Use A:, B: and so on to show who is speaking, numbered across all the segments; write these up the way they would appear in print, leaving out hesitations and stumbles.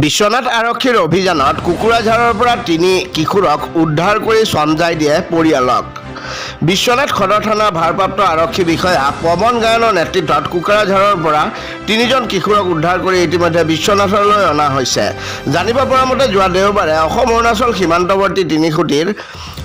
A: বিশ্বনাথ আৰক্ষীৰ অভিযানত কুকুৰাঝাৰৰ পৰা 3 কিশোৰক উদ্ধাৰ কৰি চঞ্জাই দিয়ে পৰিয়ালক। বিশ্বনাথ সদৰ থানাৰ ভাৰপ্ৰাপ্ত আৰক্ষী বিষয়া পৱন গায়নৰ নেতৃত্বত কুকুৰাঝাৰৰ পৰা 3জন কিশোৰক উদ্ধাৰ কৰি ইতিমধ্যে বিশ্বনাথলৈ অনা হৈছে। জানিব পৰা মতে যোৱা দেওবাৰে অসম অৰুণাচল সীমান্তৱৰ্তী তিনিখুটিৰ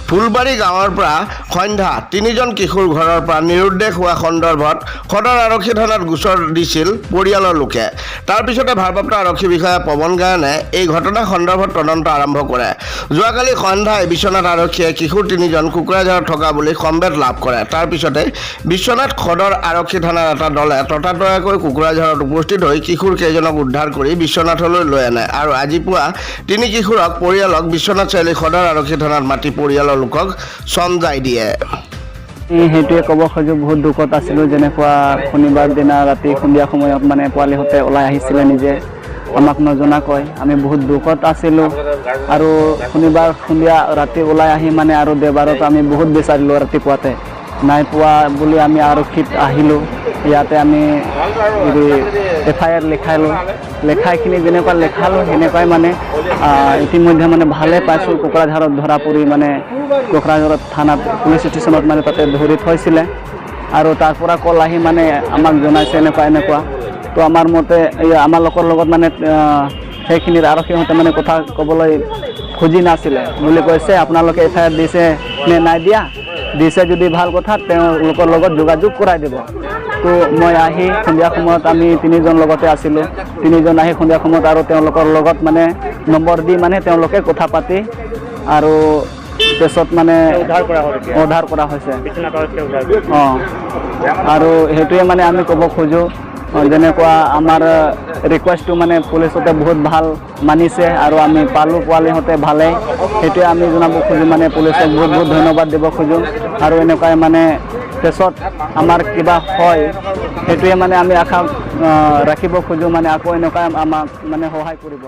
A: ফুলবাৰী গাঁৱৰ পৰা সন্ধ্যা 3জন কিশোৰ ঘৰৰ পৰা নিৰুদ্দেশ হোৱা সন্দৰ্ভত সদৰ আৰক্ষী থানাত গোচৰ দিছিল পৰিয়ালৰ লোকে। তাৰ পিছতে ভাৰপ্ৰাপ্ত আৰক্ষী বিষয়া পৱন গায়নে এই ঘটনা সন্দৰ্ভত তদন্ত আৰম্ভ কৰে। যোৱাকালি সন্ধ্যায় বিশ্বনাথ আৰক্ষীয়ে কিশোৰ 3জন কুকুৰাঝাৰত থকা বুলি সম্বেদ লাভ কৰে। তাৰ পিছতে বিশ্বনাথ সদৰ আৰক্ষী থানাৰ এটা দলে ততাতৈয়াকৈ কুকুৰাঝাৰত উপস্থিত হৈ কিশোৰ কেইজনক উদ্ধাৰ কৰি বিশ্বনাথলৈ লৈ আনে আৰু আজি পুৱা 3 কিশোৰক পৰিয়ালক বিশ্বনাথ চাৰিআলি সদৰ আৰক্ষী থানাত মাতি পৰিয়ালৰ লোকক চঞ্জাই দিয়ে।
B: সেইটোৱে ক'ব খোজো, বহুত দুখত আছিলোঁ। যেনেকুৱা শনিবাৰ দিনা ৰাতি সন্ধিয়া সময়ত মানে পোৱালিহঁতে ওলাই আহিছিলে নিজে, আমাক নজনাকৈ। আমি বহুত দুখত আছিলোঁ আৰু শনিবাৰ সন্ধিয়া ৰাতি ওলাই আহি মানে আৰু দেওবাৰত আমি বহুত বিচাৰিলোঁ, ৰাতিপুৱাতে নাই পোৱা বুলি আমি আৰক্ষীত আহিলোঁ। ইয়াতে আমি FIR লিখালোঁ, লেখাইখিনি যেনেকুৱা লেখালোঁ সেনেকুৱাই মানে ইতিমধ্যে মানে ভালে পাইছোঁ। কোকৰাঝাৰত ধৰা পৰি মানে কোকৰাঝাৰত থানাত পুলিচ ষ্টেচনত মানে তাতে ধৰি থৈছিলে আৰু তাৰ পৰা কল আহি মানে আমাক জনাইছে এনেকুৱা। তো আমাৰ মতে আমাৰ লোকৰ লগত মানে সেইখিনিৰ আৰক্ষীহঁতে মানে কথা ক'বলৈ খুজি নাছিলে বুলি কৈছে। আপোনালোকে FIR দিছে নে নাই দিছে যদি ভাল কথা, তেওঁলোকৰ লগত যোগাযোগ কৰাই দিব। তো মই আহি সন্ধিয়া সময়ত আমি 3জন লগতে আছিলোঁ। 3জন আহি সন্ধিয়া সময়ত আৰু তেওঁলোকৰ লগত মানে নম্বৰ দি মানে তেওঁলোকে কথা পাতি আৰু পিছত মানে উদ্ধাৰ কৰা হৈছে। আৰু সেইটোৱে মানে আমি ক'ব খোজোঁ, যেনেকুৱা আমাৰ ৰিকুৱেষ্টটো মানে পুলিচতে বহুত ভাল মানিছে আৰু আমি পালোঁ পোৱালিহঁতে ভালেই। সেইটোৱে আমি জনাব খোজোঁ, মানে পুলিচক বহুত বহুত ধন্যবাদ দিব খোজোঁ। আৰু এনেকুৱাই মানে পিছত আমাৰ কিবা হয় সেইটোৱে মানে আমি আশা ৰাখিব খোজোঁ, মানে আকৌ এনেকুৱাই আমাক মানে সহায় কৰিব।